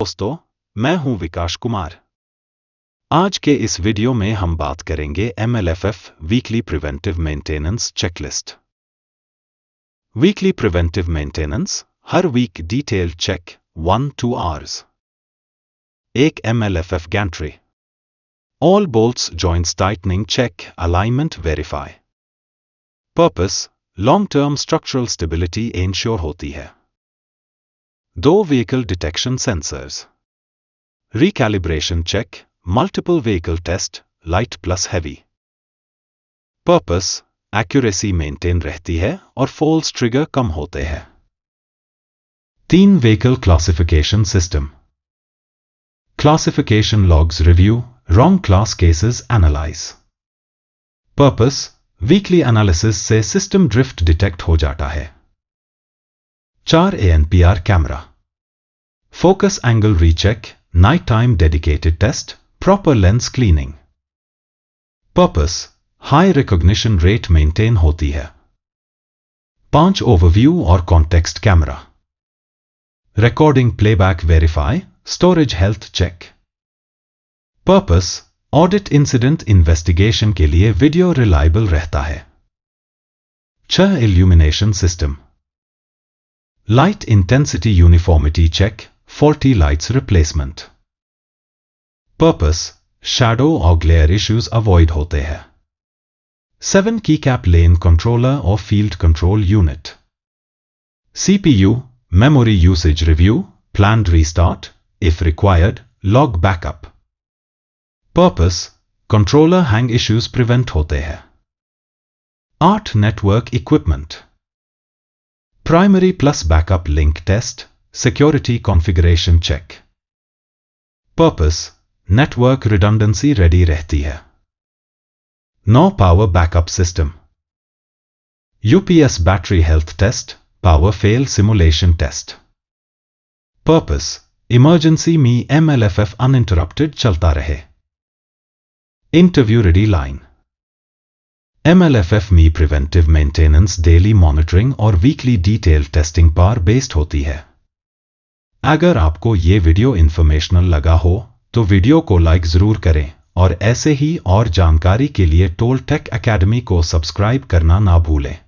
दोस्तों, मैं हूं विकास कुमार। आज के इस वीडियो में हम बात करेंगे MLFF weekly preventive maintenance checklist. Weekly preventive maintenance, हर वीक डिटेल चेक 1-2 आवर्स। एक MLFF गैंट्री। All bolts joints tightening check, alignment verify. Purpose, long term structural stability ensure होती है। 2 vehicle detection sensors. Recalibration check, multiple vehicle test, light plus heavy. Purpose, accuracy maintain रहती है और false trigger कम होते हैं। 3 vehicle classification system. Classification logs review, wrong class cases analyze. Purpose, weekly analysis से system drift detect हो जाता है। 4 ANPR camera. Focus angle recheck, nighttime dedicated test, proper lens cleaning. Purpose, high recognition rate maintain होती है। 5 overview और context camera. Recording playback verify, storage health check. Purpose, audit incident investigation के लिए video reliable रहता है। 6 illumination system. Light intensity uniformity check, faulty lights replacement. Purpose, shadow और glare issues avoid होते हैं। 7 keycap lane controller और field control unit. CPU, memory usage review, planned restart, if required, log backup. Purpose, controller hang issues prevent होते हैं। 8 network equipment. Primary plus backup link test, security configuration check. Purpose, network redundancy ready रहती है। 9 power backup system. UPS battery health test, power fail simulation test. Purpose, emergency में MLFF uninterrupted चलता रहे। Interview ready line. MLFF में preventive maintenance daily monitoring और weekly detailed testing पर based होती है। अगर आपको ये वीडियो इंफॉर्मेशनल लगा हो तो वीडियो को लाइक जरूर करें और ऐसे ही और जानकारी के लिए टोल टेक एकेडमी को सब्सक्राइब करना ना भूलें।